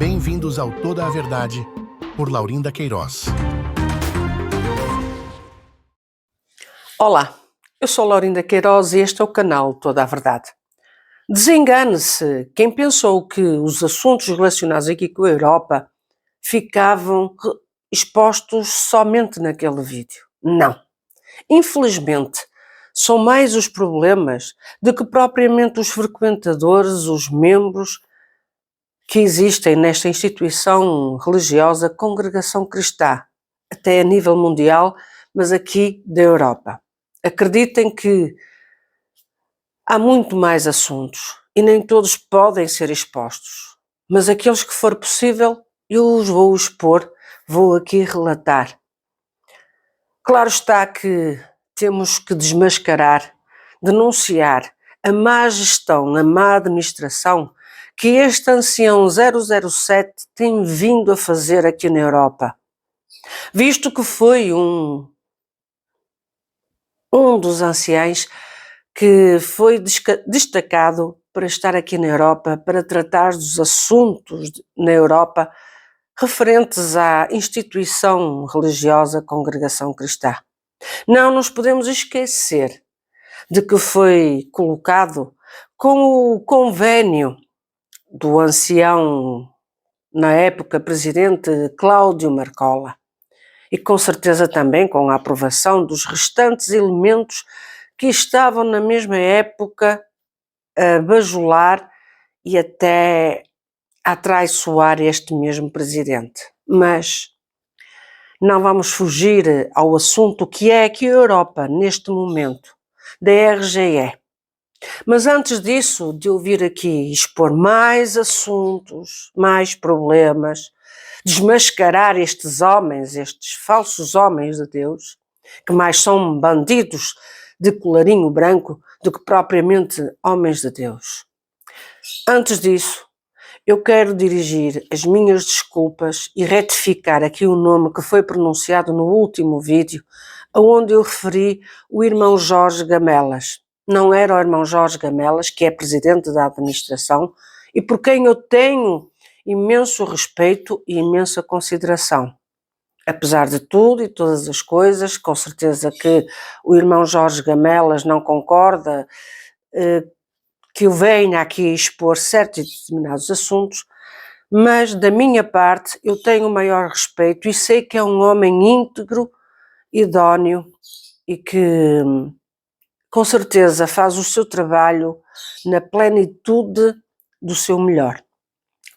Bem-vindos ao Toda a Verdade, por Laurinda Queiroz. Olá, eu sou Laurinda Queiroz e este é o canal Toda a Verdade. Desengane-se quem pensou que os assuntos relacionados aqui com a Europa ficavam expostos somente naquele vídeo. Não. Infelizmente, são mais os problemas do que propriamente os frequentadores, os membros que existem nesta instituição religiosa, Congregação Cristã, até a nível mundial, mas aqui da Europa. Acreditem que há muito mais assuntos e nem todos podem ser expostos, mas aqueles que for possível eu os vou expor, vou aqui relatar. Claro está que temos que desmascarar, denunciar a má gestão, a má administração que este ancião 007 tem vindo a fazer aqui na Europa, visto que foi um dos anciães que foi destacado para estar aqui na Europa, para tratar dos assuntos na Europa referentes à instituição religiosa Congregação Cristã. Não nos podemos esquecer de que foi colocado com o convênio do ancião, na época, presidente Cláudio Marcola, e com certeza também com a aprovação dos restantes elementos que estavam na mesma época a bajular e até a traiçoar este mesmo presidente. Mas não vamos fugir ao assunto que é aqui a Europa, neste momento, da RGE. Mas antes disso, de eu vir aqui expor mais assuntos, mais problemas, desmascarar estes homens, estes falsos homens de Deus, que mais são bandidos de colarinho branco do que propriamente homens de Deus. Antes disso, eu quero dirigir as minhas desculpas e retificar aqui o nome que foi pronunciado no último vídeo, onde eu referi o irmão Jorge Gamelas. Não era o irmão Jorge Gamelas, que é presidente da administração e por quem eu tenho imenso respeito e imensa consideração. Apesar de tudo e todas as coisas, com certeza que o irmão Jorge Gamelas não concorda que eu venha aqui expor certos e determinados assuntos, mas da minha parte eu tenho o maior respeito e sei que é um homem íntegro, idóneo e que com certeza faz o seu trabalho na plenitude do seu melhor.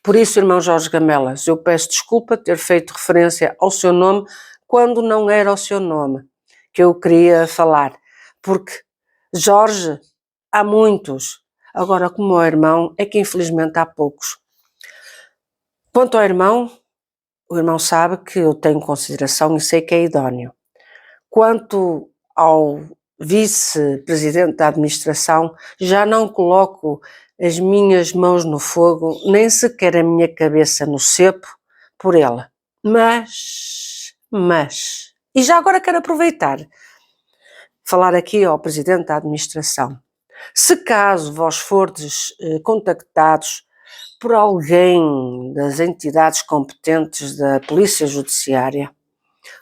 Por isso, irmão Jorge Gamelas, eu peço desculpa ter feito referência ao seu nome quando não era o seu nome que eu queria falar, porque Jorge há muitos, agora como o irmão é que infelizmente há poucos. Quanto ao irmão, o irmão sabe que eu tenho consideração e sei que é idóneo. Quanto ao vice-presidente da administração, já não coloco as minhas mãos no fogo, nem sequer a minha cabeça no cepo por ela. Mas, e já agora quero aproveitar, falar aqui ao presidente da administração. Se caso vós fordes contactados por alguém das entidades competentes da Polícia Judiciária,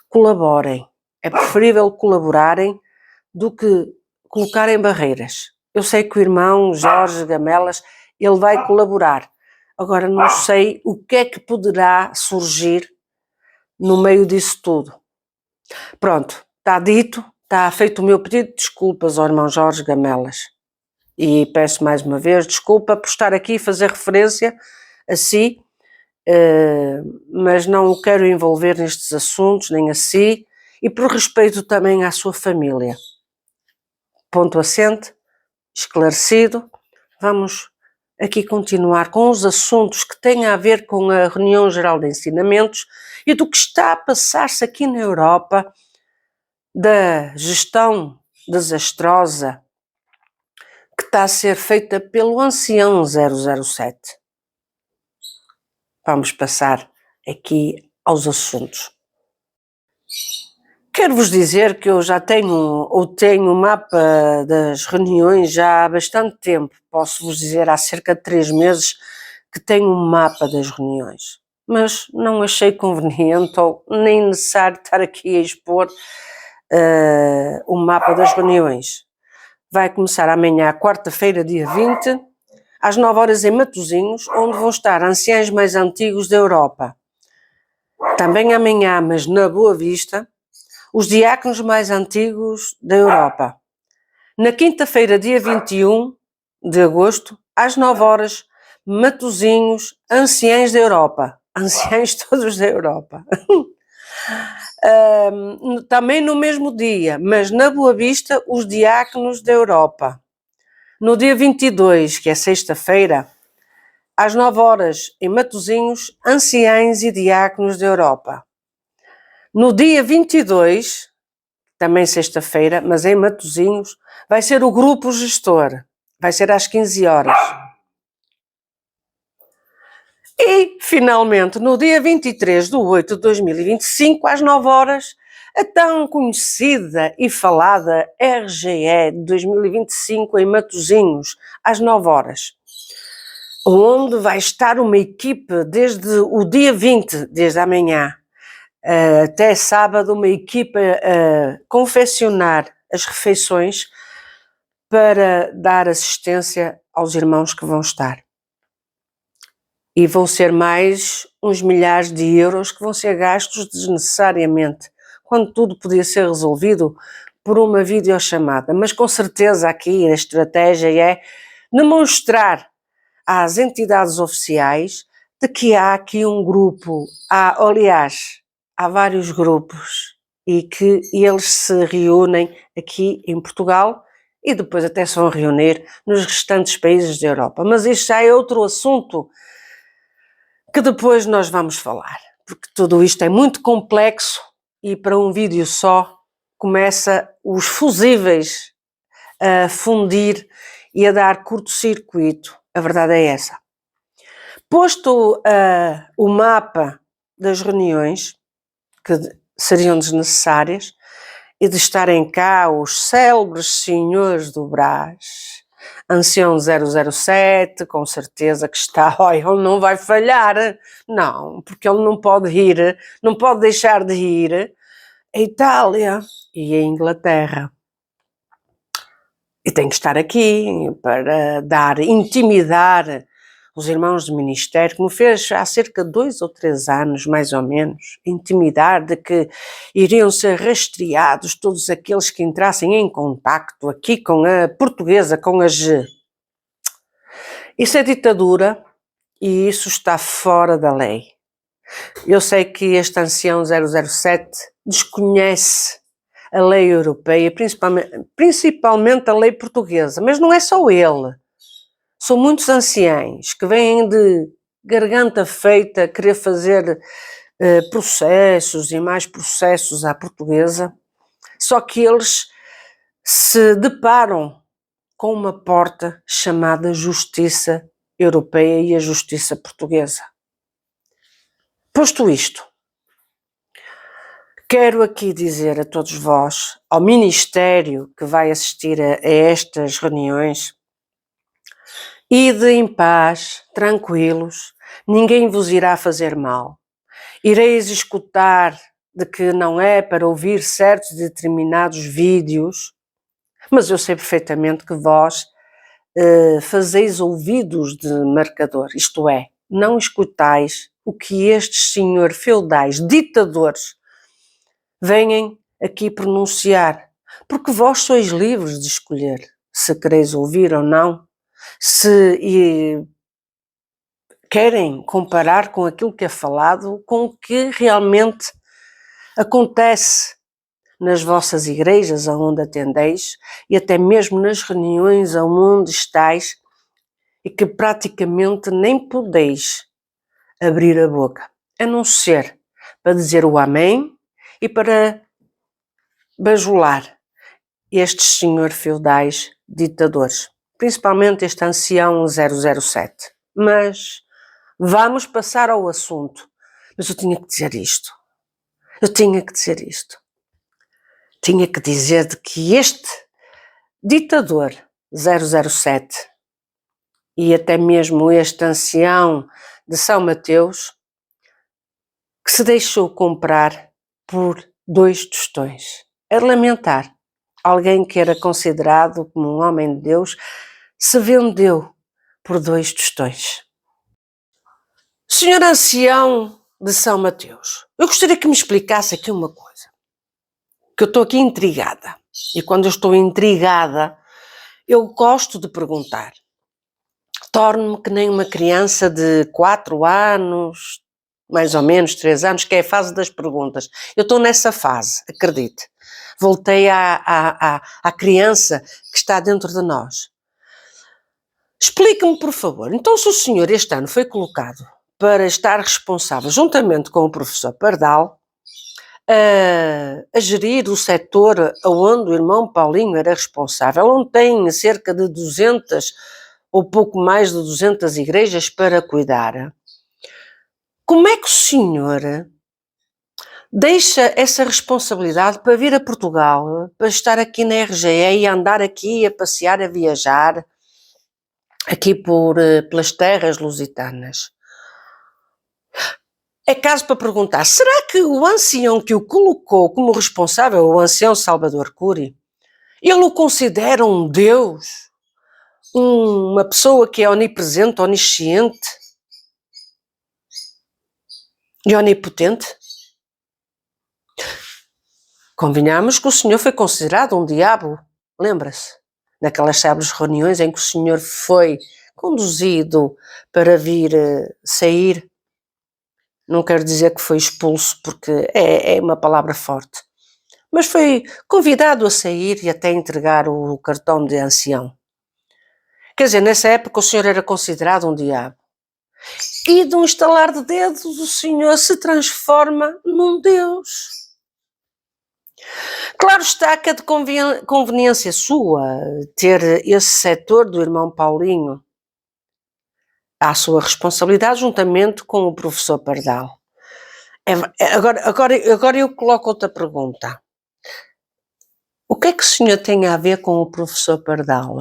colaborem. É preferível colaborarem do que colocarem barreiras. Eu sei que o irmão Jorge Gamelas, ele vai colaborar. Agora não sei o que é que poderá surgir no meio disso tudo. Pronto, está dito, está feito o meu pedido de desculpas ao irmão Jorge Gamelas. E peço mais uma vez desculpa por estar aqui a fazer referência a si, mas não o quero envolver nestes assuntos, nem a si, e por respeito também à sua família. Ponto assente, esclarecido, vamos aqui continuar com os assuntos que têm a ver com a reunião geral de ensinamentos e do que está a passar-se aqui na Europa, da gestão desastrosa que está a ser feita pelo ancião 007. Vamos passar aqui aos assuntos. Quero-vos dizer que eu já tenho o mapa das reuniões já há bastante tempo, posso-vos dizer há cerca de 3 meses que tem um mapa das reuniões, mas não achei conveniente ou nem necessário estar aqui a expor o mapa das reuniões. Vai começar amanhã, quarta-feira, dia 20, às 9 horas em Matosinhos, onde vão estar anciãos mais antigos da Europa. Também amanhã, mas na Boa Vista, os diáconos mais antigos da Europa. Na quinta-feira, dia 21 de agosto, às 9 horas, Matosinhos, anciãos da Europa. Anciãos todos da Europa. Também no mesmo dia, mas na Boa Vista, os diáconos da Europa. No dia 22, que é sexta-feira, às 9 horas, em Matosinhos, anciãos e diáconos da Europa. No dia 22, também sexta-feira, mas em Matosinhos, vai ser o grupo gestor. Vai ser às 15 horas. E, finalmente, no dia 23/8/2025, às 9 horas, a tão conhecida e falada RGE de 2025 em Matosinhos, às 9 horas, onde vai estar uma equipe desde o dia 20, desde amanhã, até sábado, uma equipa a confeccionar as refeições para dar assistência aos irmãos que vão estar. E vão ser mais uns milhares de euros que vão ser gastos desnecessariamente, quando tudo podia ser resolvido por uma videochamada. Mas com certeza aqui a estratégia é demonstrar às entidades oficiais de que há aqui um grupo, aliás, há vários grupos e que eles se reúnem aqui em Portugal e depois até se vão reunir nos restantes países da Europa. Mas isto já é outro assunto que depois nós vamos falar, porque tudo isto é muito complexo e para um vídeo só começa os fusíveis a fundir e a dar curto-circuito. A verdade é essa. Posto o mapa das reuniões que seriam desnecessárias e de estarem cá os célebres senhores do Brás, Ancião 007, com certeza que está, ele não vai falhar, não, porque ele não pode ir, não pode deixar de ir a Itália e a Inglaterra. E tem que estar aqui para intimidar os irmãos do ministério, que me fez há cerca de 2 ou 3 anos, mais ou menos, intimidar de que iriam ser rastreados todos aqueles que entrassem em contacto aqui com a portuguesa, com a G. Isso é ditadura e isso está fora da lei. Eu sei que este ancião 007 desconhece a lei europeia, principalmente a lei portuguesa, mas não é só ele. São muitos anciãos que vêm de garganta feita querer fazer processos e mais processos à portuguesa, só que eles se deparam com uma porta chamada Justiça Europeia e a Justiça Portuguesa. Posto isto, quero aqui dizer a todos vós, ao Ministério que vai assistir a estas reuniões, ide em paz, tranquilos, ninguém vos irá fazer mal. Ireis escutar de que não é para ouvir certos determinados vídeos, mas eu sei perfeitamente que vós fazeis ouvidos de marcador, isto é, não escutais o que estes senhores feudais, ditadores, venham aqui pronunciar, porque vós sois livres de escolher se quereis ouvir ou não, se querem comparar com aquilo que é falado, com o que realmente acontece nas vossas igrejas aonde atendeis e até mesmo nas reuniões aonde estáis e que praticamente nem podeis abrir a boca, a não ser para dizer o amém e para bajular estes senhores feudais ditadores, principalmente este ancião 007. Mas vamos passar ao assunto. Mas eu tinha que dizer isto. Tinha que dizer de que este ditador 007 e até mesmo este ancião de São Mateus, que se deixou comprar por 2 tostões. É de lamentar. Alguém que era considerado como um homem de Deus se vendeu por 2 tostões. Senhor ancião de São Mateus, eu gostaria que me explicasse aqui uma coisa, que eu estou aqui intrigada. E quando eu estou intrigada, eu gosto de perguntar. Torno-me que nem uma criança de 4 anos, mais ou menos 3 anos, que é a fase das perguntas. Eu estou nessa fase, acredite. Voltei à criança que está dentro de nós. Explique-me, por favor. Então, se o senhor este ano foi colocado para estar responsável, juntamente com o professor Pardal, a gerir o setor onde o irmão Paulinho era responsável, onde tem cerca de 200 ou pouco mais de 200 igrejas para cuidar. Como é que o senhor deixa essa responsabilidade para vir a Portugal, para estar aqui na RGE e andar aqui a passear, a viajar, aqui pelas terras lusitanas? É caso para perguntar, será que o ancião que o colocou como responsável, o ancião Salvador Cury, ele o considera um Deus? Uma pessoa que é onipresente, onisciente e onipotente? Convenhamos que o senhor foi considerado um diabo, lembra-se? Naquelas célebres reuniões em que o senhor foi conduzido para vir sair. Não quero dizer que foi expulso, porque é uma palavra forte. Mas foi convidado a sair e até entregar o cartão de ancião. Quer dizer, nessa época o senhor era considerado um diabo. E de um estalar de dedos o senhor se transforma num Deus. Claro está que é de conveniência sua ter esse setor do irmão Paulinho à sua responsabilidade, juntamente com o professor Pardal. Agora eu coloco outra pergunta. O que é que o senhor tem a ver com o professor Pardal?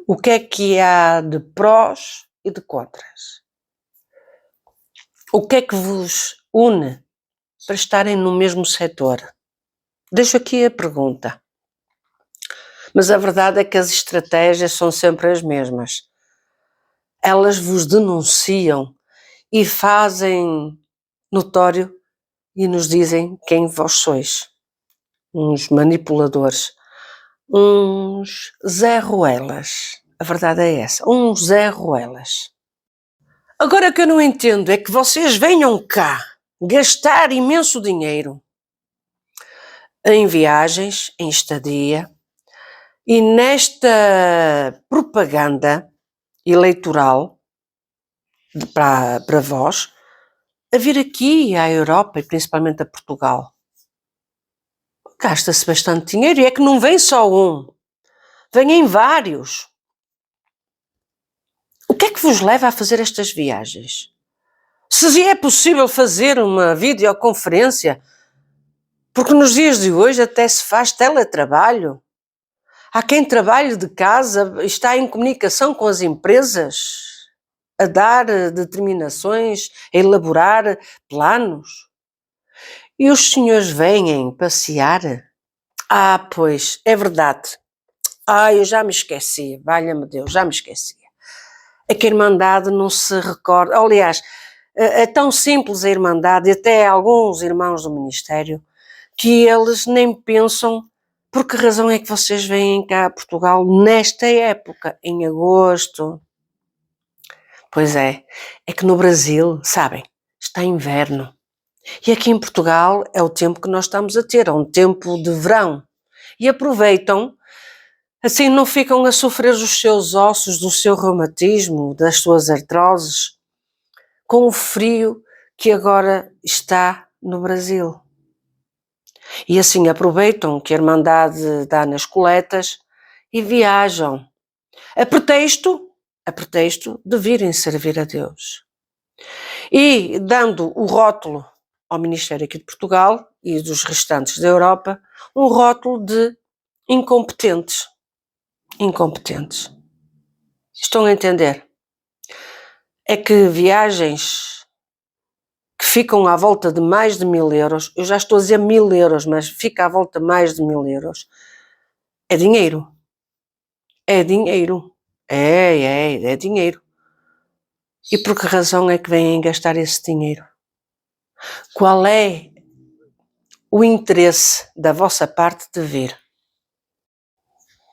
O que é que há de prós e de contras? O que é que vos une para estarem no mesmo setor? Deixo aqui a pergunta. Mas a verdade é que as estratégias são sempre as mesmas. Elas vos denunciam e fazem notório e nos dizem quem vós sois. Uns manipuladores, uns Zé Ruelas. A verdade é essa, uns Zé Ruelas. Agora o que eu não entendo é que vocês venham cá gastar imenso dinheiro em viagens, em estadia, e nesta propaganda eleitoral para vós, a vir aqui à Europa e principalmente a Portugal. Gasta-se bastante dinheiro e é que não vem só um, vêm vários. O que é que vos leva a fazer estas viagens? Se é possível fazer uma videoconferência, porque nos dias de hoje até se faz teletrabalho. Há quem trabalhe de casa, está em comunicação com as empresas, a dar determinações, a elaborar planos. E os senhores vêm passear? Ah, pois, é verdade. Eu já me esqueci, valha-me Deus, já me esqueci. É que a Irmandade não se recorda. Aliás, é tão simples a Irmandade, e até alguns irmãos do Ministério, que eles nem pensam por que razão é que vocês vêm cá a Portugal nesta época, em agosto. Pois é que no Brasil, sabem, está inverno. E aqui em Portugal é o tempo que nós estamos a ter, é um tempo de verão. E aproveitam, assim não ficam a sofrer os seus ossos, do seu reumatismo, das suas artroses, com o frio que agora está no Brasil. E assim aproveitam que a Irmandade dá nas coletas e viajam, a pretexto de virem servir a Deus. E dando o rótulo ao Ministério aqui de Portugal e dos restantes da Europa, um rótulo de incompetentes. Incompetentes. Estão a entender? É que viagens que ficam à volta de mais de 1000 euros, eu já estou a dizer 1000 euros, mas fica à volta de mais de 1000 euros, é dinheiro. É dinheiro. É dinheiro. E por que razão é que vêm gastar esse dinheiro? Qual é o interesse da vossa parte de vir?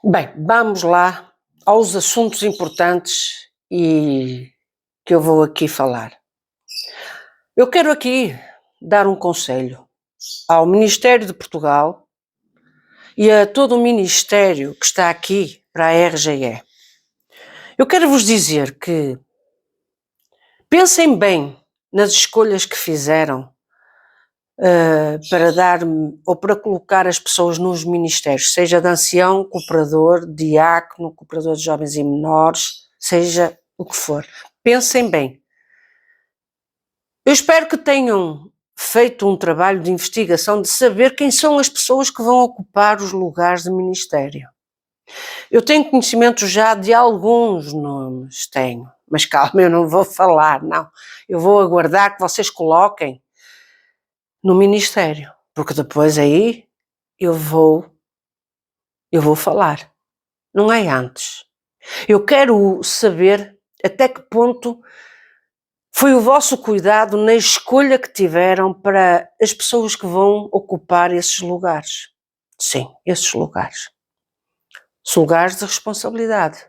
Bem, vamos lá aos assuntos importantes e que eu vou aqui falar. Eu quero aqui dar um conselho ao Ministério de Portugal e a todo o Ministério que está aqui para a RGE. Eu quero vos dizer que pensem bem nas escolhas que fizeram para dar ou para colocar as pessoas nos ministérios, seja de ancião, cooperador, diácono, cooperador de jovens e menores, seja o que for. Pensem bem. Eu espero que tenham feito um trabalho de investigação de saber quem são as pessoas que vão ocupar os lugares de ministério. Eu tenho conhecimento já de alguns nomes, tenho, mas calma, eu não vou falar, não. Eu vou aguardar que vocês coloquem no ministério, porque depois aí eu vou falar. Não é antes. Eu quero saber até que ponto foi o vosso cuidado na escolha que tiveram para as pessoas que vão ocupar esses lugares. Sim, esses lugares. Os lugares de responsabilidade.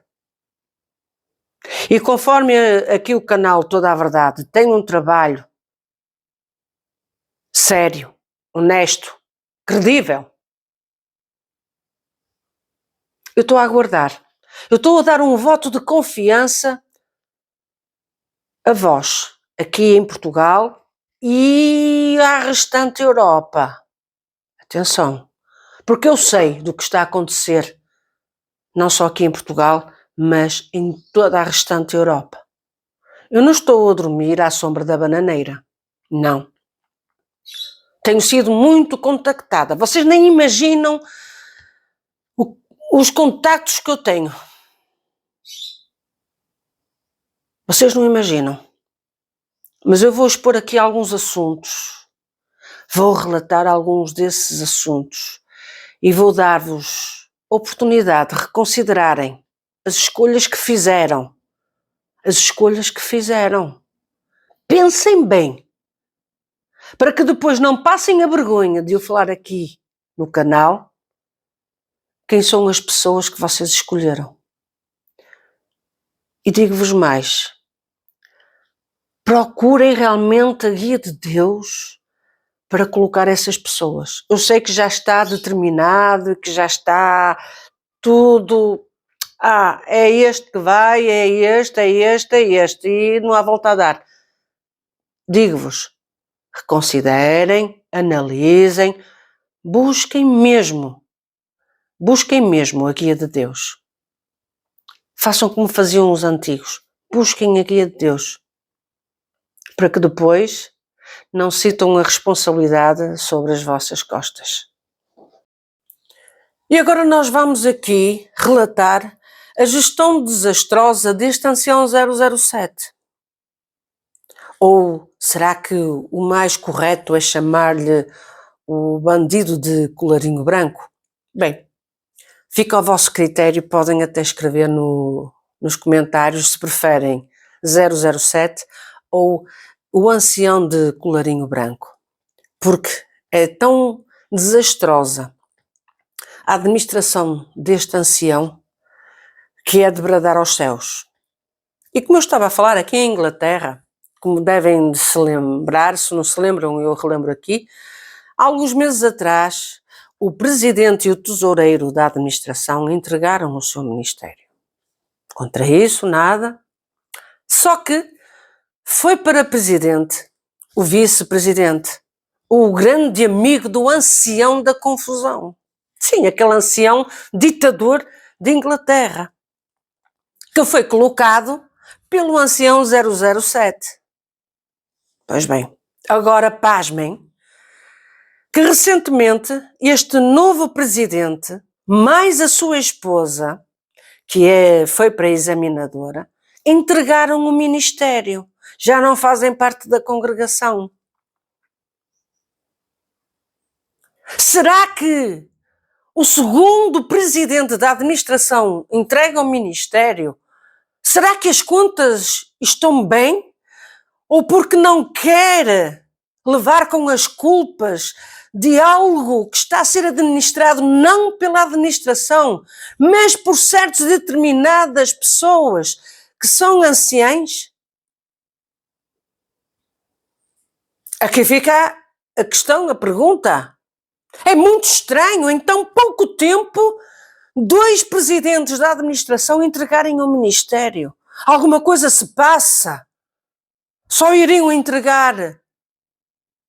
E conforme aqui o canal Toda a Verdade tem um trabalho sério, honesto, credível, eu estou a aguardar. Eu estou a dar um voto de confiança a vós, aqui em Portugal e à restante Europa. Atenção, porque eu sei do que está a acontecer, não só aqui em Portugal, mas em toda a restante Europa. Eu não estou a dormir à sombra da bananeira, não. Tenho sido muito contactada. Vocês nem imaginam os contactos que eu tenho. Vocês não imaginam. Mas eu vou expor aqui alguns assuntos. Vou relatar alguns desses assuntos e vou dar-vos oportunidade de reconsiderarem as escolhas que fizeram. As escolhas que fizeram. Pensem bem, para que depois não passem a vergonha de eu falar aqui no canal quem são as pessoas que vocês escolheram. E digo-vos mais, procurem realmente a guia de Deus para colocar essas pessoas. Eu sei que já está determinado, que já está tudo... é este que vai, é este, e não há volta a dar. Digo-vos, reconsiderem, analisem, busquem mesmo a guia de Deus. Façam como faziam os antigos, busquem a guia de Deus, para que depois não sintam a responsabilidade sobre as vossas costas. E agora nós vamos aqui relatar a gestão desastrosa deste ancião 007. Ou será que o mais correto é chamar-lhe o bandido de colarinho branco? Bem, fica ao vosso critério, podem até escrever nos comentários se preferem 007 ou o ancião de colarinho branco, porque é tão desastrosa a administração deste ancião que é de bradar aos céus. E como eu estava a falar aqui em Inglaterra, como devem de se lembrar, se não se lembram eu relembro aqui, há alguns meses atrás o presidente e o tesoureiro da administração entregaram o seu ministério. Contra isso, nada. Só que foi para presidente o vice-presidente, o grande amigo do ancião da confusão. Sim, aquele ancião ditador de Inglaterra, que foi colocado pelo ancião 007. Pois bem, agora pasmem, que recentemente este novo presidente, mais a sua esposa, foi para a examinadora, entregaram o ministério. Já não fazem parte da congregação. Será que o segundo presidente da administração entrega o ministério? Será que as contas estão bem? Ou porque não quer levar com as culpas de algo que está a ser administrado não pela administração, mas por certas determinadas pessoas que são anciãs? Aqui fica a questão, a pergunta. É muito estranho, em tão pouco tempo, 2 presidentes da administração entregarem o ministério. Alguma coisa se passa. Só iriam entregar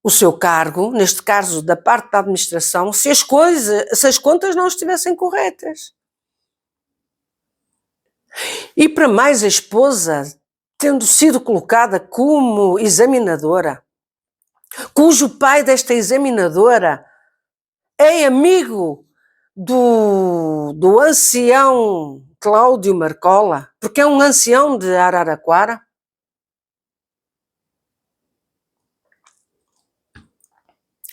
o seu cargo, neste caso da parte da administração, se as contas não estivessem corretas. E para mais a esposa, tendo sido colocada como examinadora, cujo pai desta examinadora é amigo do ancião Cláudio Marcola, porque é um ancião de Araraquara.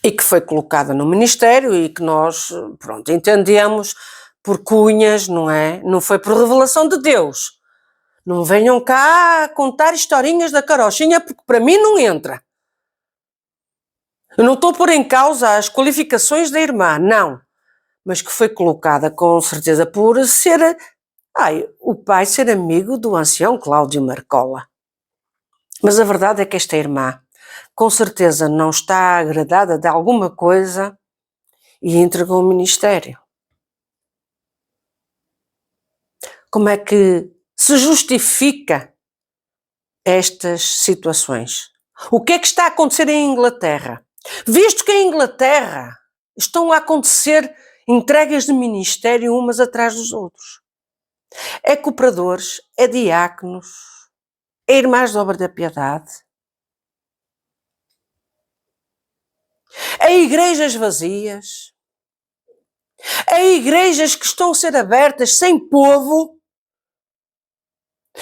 E que foi colocada no ministério e que nós, pronto, entendemos por cunhas, não é? Não foi por revelação de Deus. Não venham cá contar historinhas da carochinha, porque para mim não entra. Eu não estou a pôr em causa as qualificações da irmã, não. Mas que foi colocada com certeza por ser, o pai ser amigo do ancião Cláudio Marcola. Mas a verdade é que esta irmã, com certeza não está agradada de alguma coisa e entregou o ministério. Como é que se justifica estas situações? O que é que está a acontecer em Inglaterra? Visto que em Inglaterra estão a acontecer entregas de ministério umas atrás dos outros. É cooperadores, é diáconos, é irmãs de obra da piedade, é igrejas vazias, é igrejas que estão a ser abertas sem povo,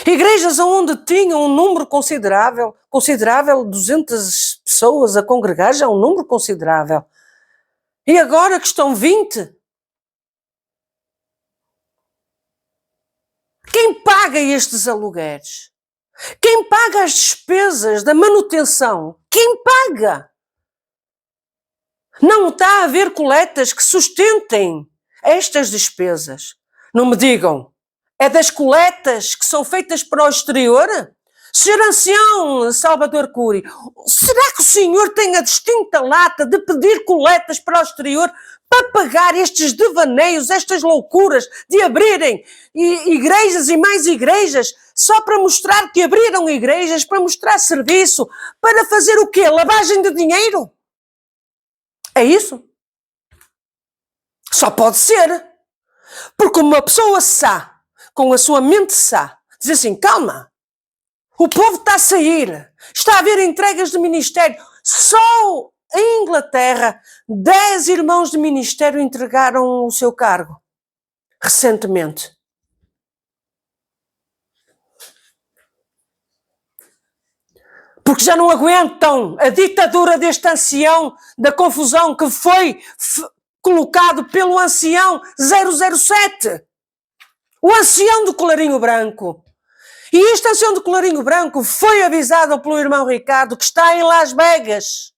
igrejas onde tinham um número considerável, 200 pessoas a congregar, já é um número considerável. E agora que estão 20? Quem paga estes aluguéis? Quem paga as despesas da manutenção? Quem paga? Não está a haver coletas que sustentem estas despesas. Não me digam, é das coletas que são feitas para o exterior? Senhor ancião Salvador Cury, será que o senhor tem a distinta lata de pedir coletas para o exterior para pagar estes devaneios, estas loucuras de abrirem igrejas e mais igrejas, só para mostrar que abriram igrejas, para mostrar serviço, para fazer o quê? Lavagem de dinheiro? É isso? Só pode ser. Porque uma pessoa sã, com a sua mente sã, diz assim, calma, o povo está a sair, está a haver entregas de ministério. Só em Inglaterra, 10 irmãos de ministério entregaram o seu cargo, recentemente. Porque já não aguentam a ditadura deste ancião da confusão que foi colocado pelo ancião 007. O ancião do colarinho branco. E este ancião do colarinho branco foi avisado pelo irmão Ricardo, que está em Las Vegas.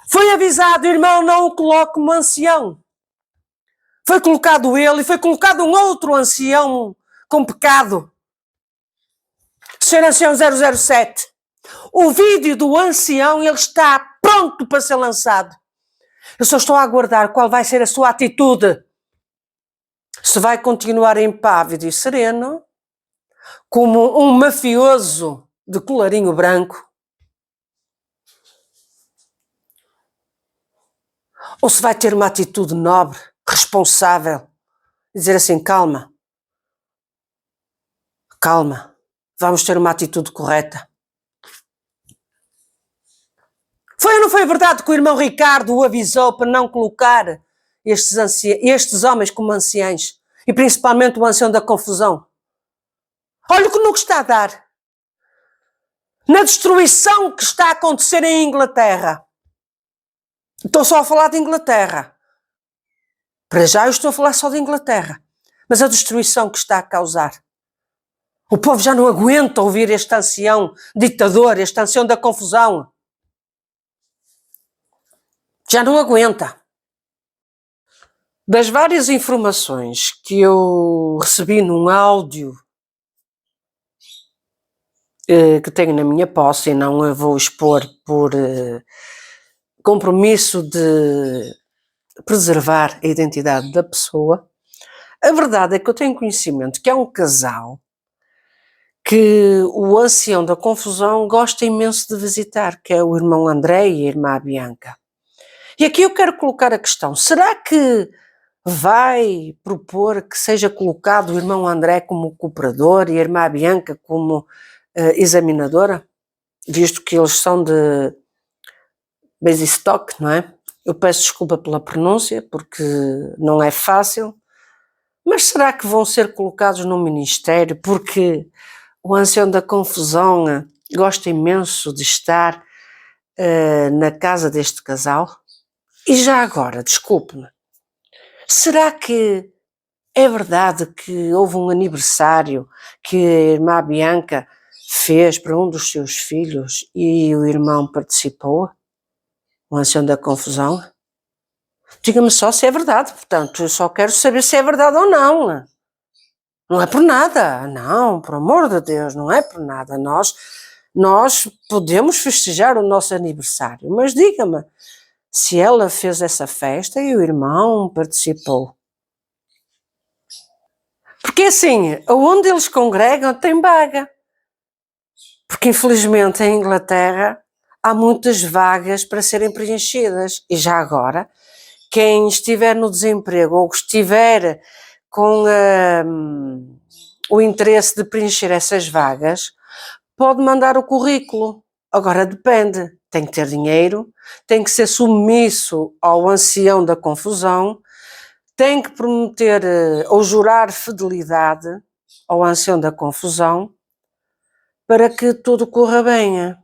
Foi avisado, irmão, não o coloque como ancião. Foi colocado ele e foi colocado um outro ancião com pecado. Senhor ancião 007. O vídeo do ancião, ele está pronto para ser lançado. Eu só estou a aguardar qual vai ser a sua atitude. Se vai continuar impávido e sereno, como um mafioso de colarinho branco, ou se vai ter uma atitude nobre, responsável, e dizer assim, calma, vamos ter uma atitude correta. Foi ou não foi verdade que o irmão Ricardo o avisou para não colocar estes homens como anciães? E principalmente o ancião da confusão. Olha o que no que está a dar. Na destruição que está a acontecer em Inglaterra. Estou só a falar de Inglaterra. Para já eu estou a falar só de Inglaterra. Mas a destruição que está a causar. O povo já não aguenta ouvir este ancião ditador, este ancião da confusão. Já não aguenta. Das várias informações que eu recebi num áudio que tenho na minha posse, e não a vou expor por compromisso de preservar a identidade da pessoa, a verdade é que eu tenho conhecimento que é um casal que o ancião da confusão gosta imenso de visitar, que é o irmão André e a irmã Bianca. E aqui eu quero colocar a questão, será que vai propor que seja colocado o irmão André como cooperador e a irmã Bianca como examinadora? Visto que eles são de Basingstoke, não é? Eu peço desculpa pela pronúncia, porque não é fácil, mas será que vão ser colocados no ministério? Porque o ancião da confusão gosta imenso de estar na casa deste casal. E já agora, desculpe-me, será que é verdade que houve um aniversário que a irmã Bianca fez para um dos seus filhos e o irmão participou? O ancião da confusão? Diga-me só se é verdade, portanto, eu só quero saber se é verdade ou não. Não é por nada, não, por amor de Deus, não é por nada. Nós podemos festejar o nosso aniversário, mas diga-me se ela fez essa festa e o irmão participou. Porque assim, onde eles congregam tem vaga. Porque infelizmente em Inglaterra há muitas vagas para serem preenchidas. E já agora, quem estiver no desemprego ou estiver com o interesse de preencher essas vagas, pode mandar o currículo. Agora depende, tem que ter dinheiro, tem que ser submisso ao ancião da confusão, tem que prometer ou jurar fidelidade ao ancião da confusão para que tudo corra bem.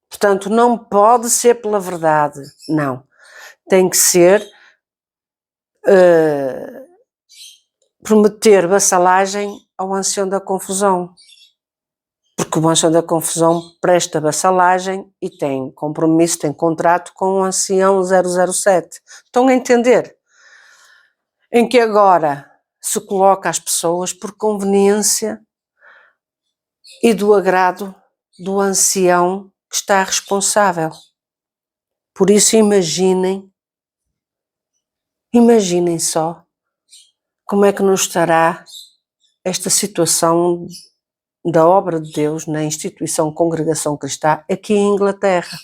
Portanto, não pode ser pela verdade, não. Tem que ser prometer vassalagem ao ancião da confusão. Porque o ancião da confusão presta vassalagem e tem compromisso, tem contrato com o ancião 007. Estão a entender? Em que agora se coloca as pessoas por conveniência e do agrado do ancião que está responsável. Por isso imaginem só como é que não estará esta situação da obra de Deus na instituição Congregação Cristã aqui em Inglaterra.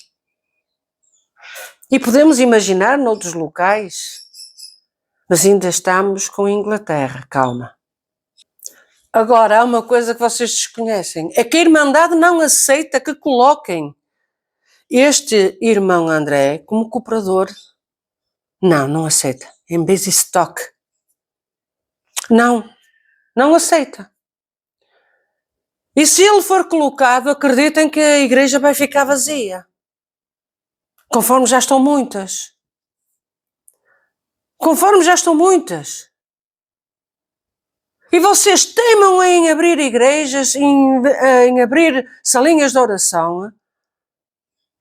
E podemos imaginar noutros locais, mas ainda estamos com Inglaterra, calma. Agora, há uma coisa que vocês desconhecem, é que a Irmandade não aceita que coloquem este irmão André como cooperador. Não aceita. Em Basingstoke. Não aceita. E se ele for colocado, acreditem que a igreja vai ficar vazia. Conforme já estão muitas. E vocês teimam em abrir igrejas, em abrir salinhas de oração.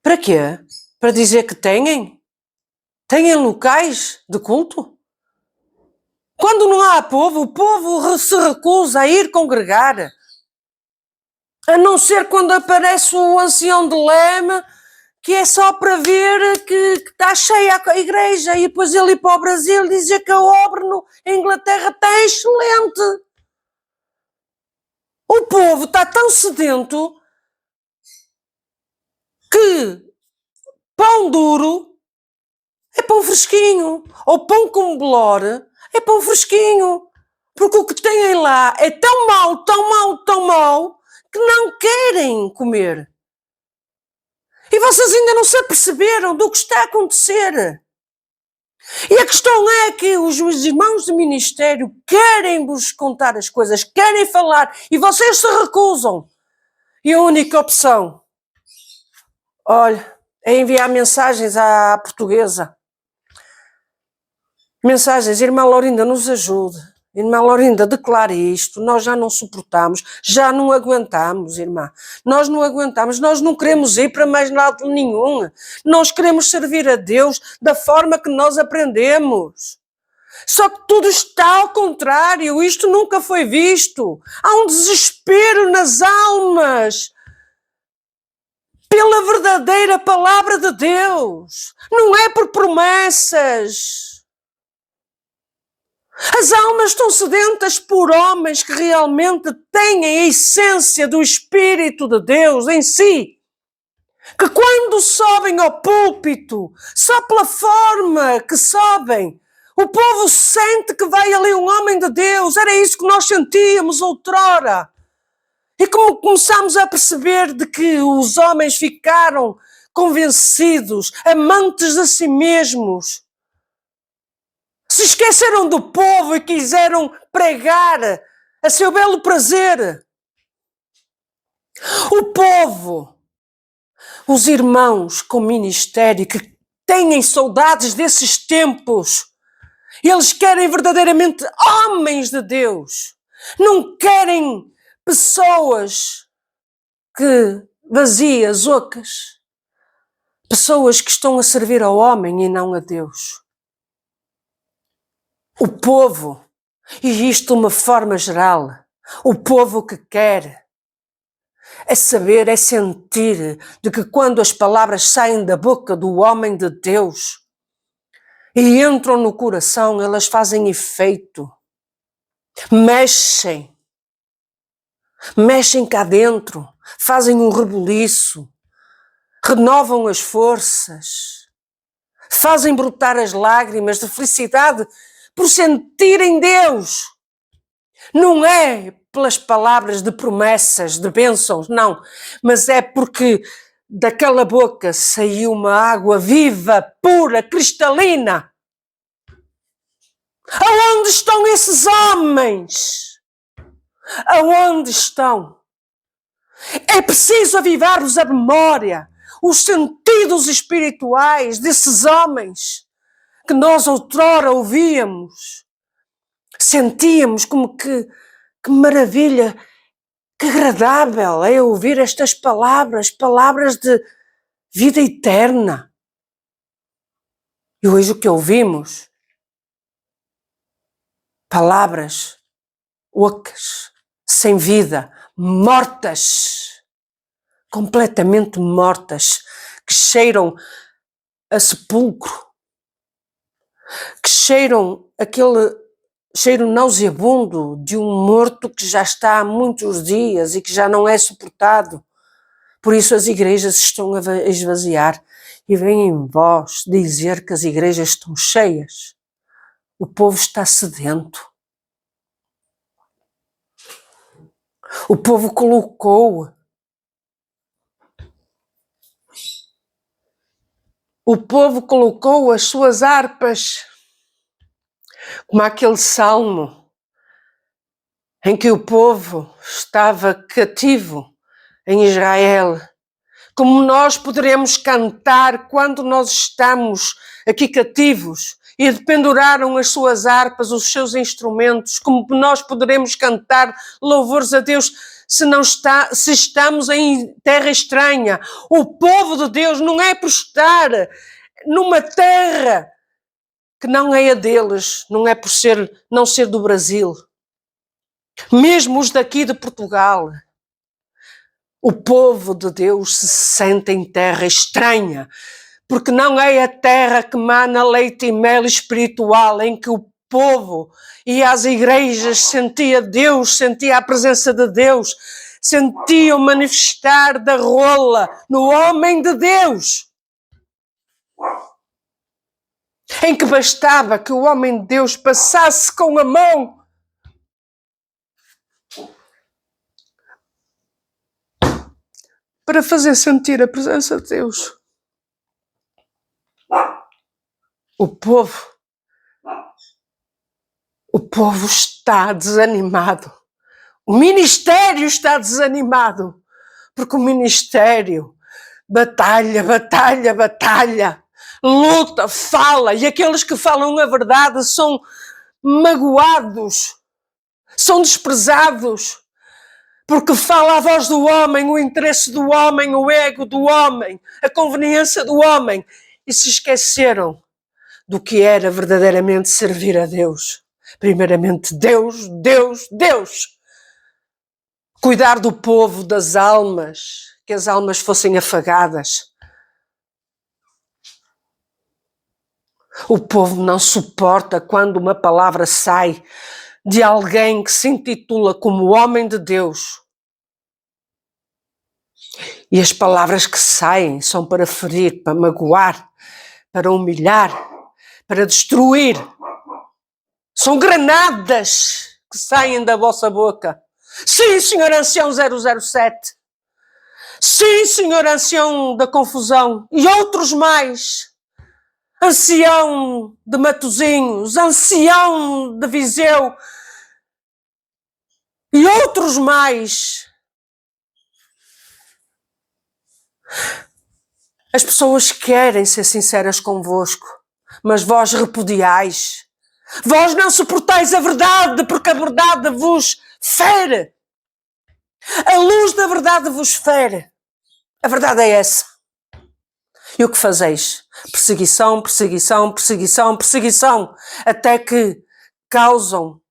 Para quê? Para dizer que têm? Têm locais de culto? Quando não há povo, o povo se recusa a ir congregar. A não ser quando aparece o ancião de Leme, que é só para ver que está cheia a igreja, e depois ele ir para o Brasil dizer que a obra em Inglaterra está excelente. O povo está tão sedento que pão duro é pão fresquinho, ou pão com bolor é pão fresquinho, porque o que têm lá é tão mau, que não querem comer. E vocês ainda não se aperceberam do que está a acontecer. E a questão é que os irmãos de ministério querem vos contar as coisas, querem falar, e vocês se recusam. E a única opção, olha, é enviar mensagens à portuguesa. Mensagens, irmã Laurinda, nos ajude. Irmã Laurinda, declare isto. Nós já não suportamos, já não aguentamos, irmã. Nós não aguentamos, nós não queremos ir para mais lado nenhum. Nós queremos servir a Deus da forma que nós aprendemos. Só que tudo está ao contrário, isto nunca foi visto. Há um desespero nas almas pela verdadeira palavra de Deus. Não é por promessas. As almas estão sedentas por homens que realmente têm a essência do Espírito de Deus em si. Que quando sobem ao púlpito, só pela forma que sobem, o povo sente que vai ali um homem de Deus. Era isso que nós sentíamos outrora. E como começámos a perceber de que os homens ficaram convencidos, amantes de si mesmos, se esqueceram do povo e quiseram pregar a seu belo prazer. O povo, os irmãos com ministério que têm saudades desses tempos, eles querem verdadeiramente homens de Deus. Não querem pessoas vazias, ocas. Pessoas que estão a servir ao homem e não a Deus. O povo, e isto de uma forma geral, o povo que quer é saber, é sentir de que quando as palavras saem da boca do homem de Deus e entram no coração, elas fazem efeito, mexem cá dentro, fazem um rebuliço, renovam as forças, fazem brotar as lágrimas de felicidade por sentirem Deus. Não é pelas palavras de promessas, de bênçãos, não, mas é porque daquela boca saiu uma água viva, pura, cristalina. Aonde estão esses homens? Aonde estão? É preciso avivar-vos a memória, os sentidos espirituais desses homens que nós outrora ouvíamos. Sentíamos como que maravilha, que agradável é ouvir estas palavras, palavras de vida eterna. E hoje o que ouvimos? Palavras ocas, sem vida, mortas, completamente mortas, que cheiram a sepulcro, que cheiram aquele cheiro nauseabundo de um morto que já está há muitos dias e que já não é suportado. Por isso as igrejas estão a esvaziar e vem em voz dizer que as igrejas estão cheias. O povo está sedento. O povo colocou as suas harpas, como aquele salmo em que o povo estava cativo em Israel. Como nós poderemos cantar quando nós estamos aqui cativos e penduraram as suas harpas, os seus instrumentos, como nós poderemos cantar louvores a Deus se estamos em terra estranha. O povo de Deus não é por estar numa terra que não é a deles, não é por não ser do Brasil. Mesmo os daqui de Portugal, o povo de Deus se sente em terra estranha, porque não é a terra que mana leite e mel espiritual, em que o povo ia às igrejas, sentia Deus, sentia a presença de Deus, sentia o manifestar da rola no homem de Deus, em que bastava que o homem de Deus passasse com a mão para fazer sentir a presença de Deus. O povo O povo está desanimado. O ministério está desanimado. Porque o ministério batalha, batalha, batalha. Luta, fala. E aqueles que falam a verdade são magoados. São desprezados. Porque fala a voz do homem, o interesse do homem, o ego do homem, a conveniência do homem. E se esqueceram do que era verdadeiramente servir a Deus. Primeiramente, Deus, Deus, Deus. Cuidar do povo, das almas, que as almas fossem afagadas. O povo não suporta quando uma palavra sai de alguém que se intitula como homem de Deus. E as palavras que saem são para ferir, para magoar, para humilhar, para destruir. São granadas que saem da vossa boca. Sim, senhor ancião 007. Sim, senhor ancião da confusão. E outros mais. Ancião de Matosinhos, ancião de Viseu. E outros mais. As pessoas querem ser sinceras convosco, mas vós repudiais. Vós não suportais a verdade, porque a verdade vos fere. A luz da verdade vos fere. A verdade é essa. E o que fazeis? Perseguição, perseguição, perseguição, perseguição, até que causam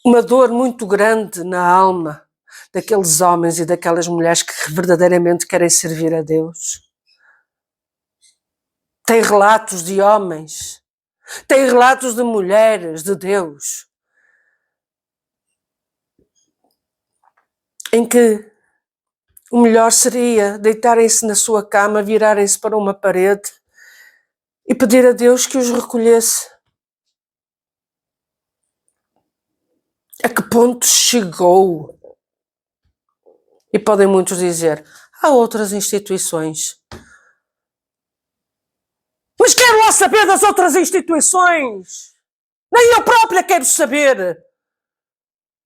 uma dor muito grande na alma daqueles homens e daquelas mulheres que verdadeiramente querem servir a Deus. Tem relatos de homens, tem relatos de mulheres de Deus, em que o melhor seria deitarem-se na sua cama, virarem-se para uma parede e pedir a Deus que os recolhesse. A que ponto chegou? E podem muitos dizer, há outras instituições. Mas quero lá saber das outras instituições. Nem eu própria quero saber.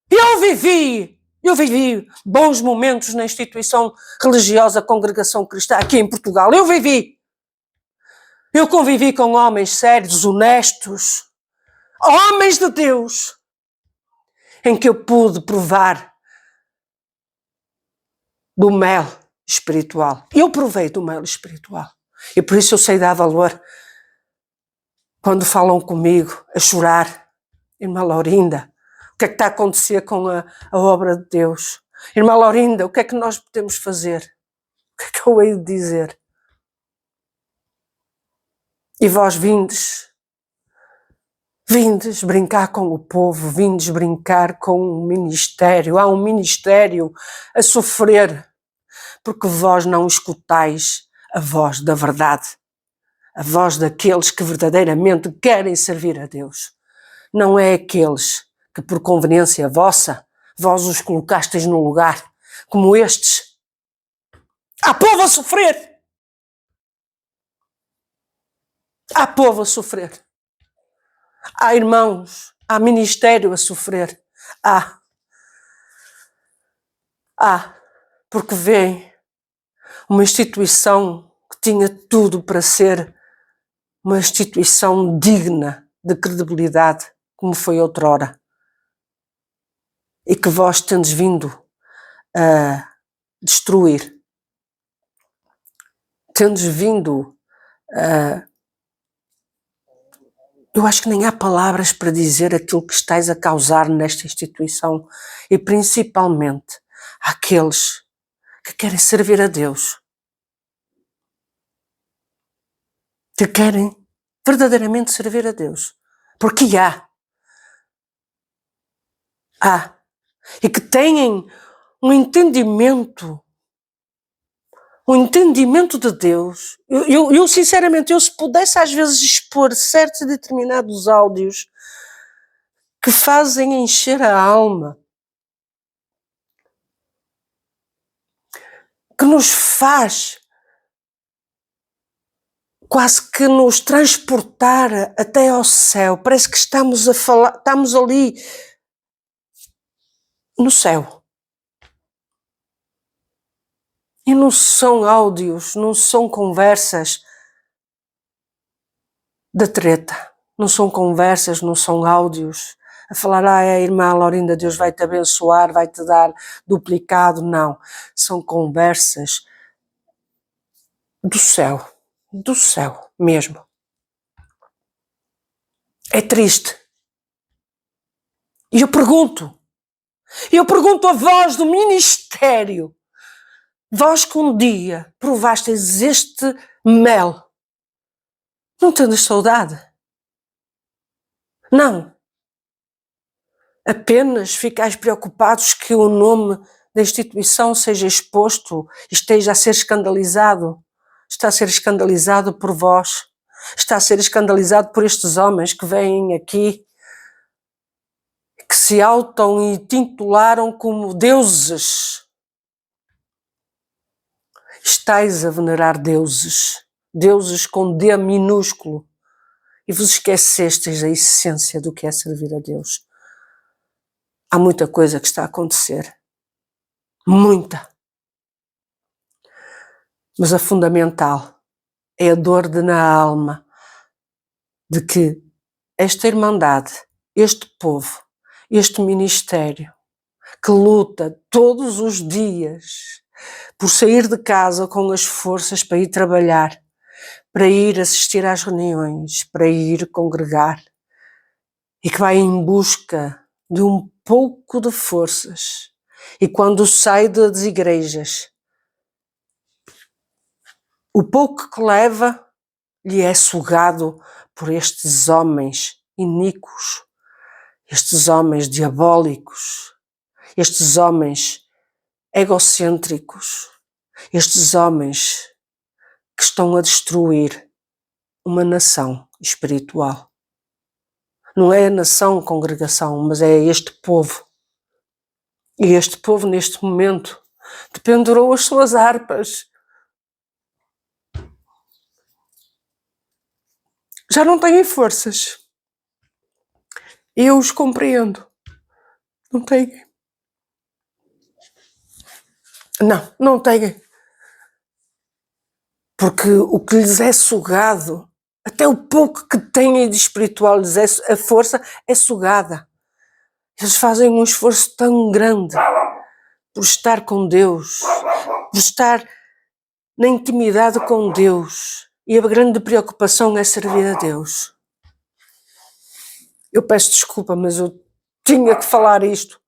Eu vivi bons momentos na instituição religiosa Congregação Cristã aqui em Portugal. Eu vivi. Eu convivi com homens sérios, honestos, homens de Deus, em que eu pude provar do mel espiritual. Eu provei do mel espiritual. E por isso eu sei dar valor quando falam comigo a chorar. Irmã Laurinda, o que é que está a acontecer com a obra de Deus? Irmã Laurinda, o que é que nós podemos fazer? O que é que eu hei de dizer? E vós vindes brincar com o povo, vindes brincar com o ministério. Há um ministério a sofrer, porque vós não escutais a voz da verdade, a voz daqueles que verdadeiramente querem servir a Deus. Não é aqueles que por conveniência vossa, vós os colocastes no lugar, como estes. Há povo a sofrer! Há povo a sofrer. Há irmãos, há ministério a sofrer. Há, porque vem uma instituição que tinha tudo para ser uma instituição digna de credibilidade, como foi outrora. E que vós tendes vindo a destruir. Tendes vindo a... Eu acho que nem há palavras para dizer aquilo que estáis a causar nesta instituição e principalmente àqueles que querem servir a Deus, que querem verdadeiramente servir a Deus, porque há, e que têm um entendimento de Deus. Eu sinceramente, se pudesse às vezes expor certos e determinados áudios que fazem encher a alma, que nos faz quase que nos transportar até ao céu. Parece que estamos a falar, estamos ali no céu. E não são áudios, não são conversas da treta, não são conversas, não são áudios a falar, irmã Laurinda, Deus vai te abençoar, vai te dar duplicado. Não, são conversas do céu mesmo. É triste. E eu pergunto a vós do ministério, vós que um dia provastes este mel, não tendes saudade? Não. Apenas ficais preocupados que o nome da instituição seja exposto e esteja a ser escandalizado. Está a ser escandalizado por vós. Está a ser escandalizado por estes homens que vêm aqui, que se auto-intitularam como deuses. Estais a venerar deuses com D minúsculo, e vos esquecestes da essência do que é servir a Deus. Há muita coisa que está a acontecer. Muita. Mas a fundamental é a dor na alma de que esta irmandade, este povo, este ministério, que luta todos os dias por sair de casa com as forças para ir trabalhar, para ir assistir às reuniões, para ir congregar, e que vai em busca de um pouco de forças, e quando sai das igrejas, o pouco que leva lhe é sugado por estes homens iníquos, estes homens diabólicos, estes homens egocêntricos, estes homens que estão a destruir uma nação espiritual. Não é a nação congregação, mas é este povo. E este povo, neste momento, dependurou as suas harpas. Já não têm forças. Eu os compreendo. Não têm. Não têm. Porque o que lhes é sugado, até o pouco que têm de espiritual, lhes é, a força é sugada. Eles fazem um esforço tão grande por estar com Deus, por estar na intimidade com Deus. E a grande preocupação é servir a Deus. Eu peço desculpa, mas eu tinha que falar isto.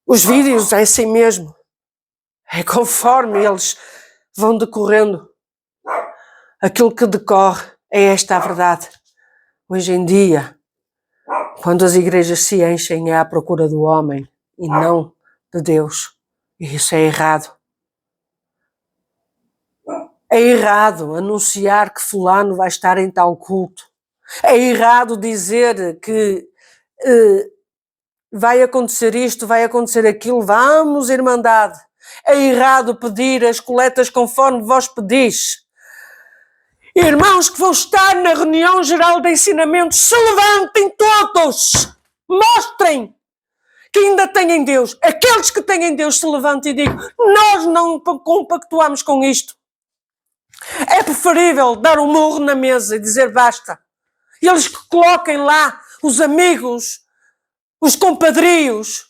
Os vídeos é assim mesmo. É conforme eles vão decorrendo. Aquilo que decorre é esta a verdade. Hoje em dia, quando as igrejas se enchem, é à procura do homem e não de Deus. E isso é errado. É errado anunciar que fulano vai estar em tal culto. É errado dizer que vai acontecer isto, vai acontecer aquilo, vamos, irmandade. É errado pedir as coletas conforme vós pedis. Irmãos que vão estar na reunião geral de ensinamentos, se levantem todos, mostrem que ainda têm Deus. Aqueles que têm Deus se levantem e digam, nós não compactuamos com isto. É preferível dar um murro na mesa e dizer basta. E eles que coloquem lá os amigos, os compadrios,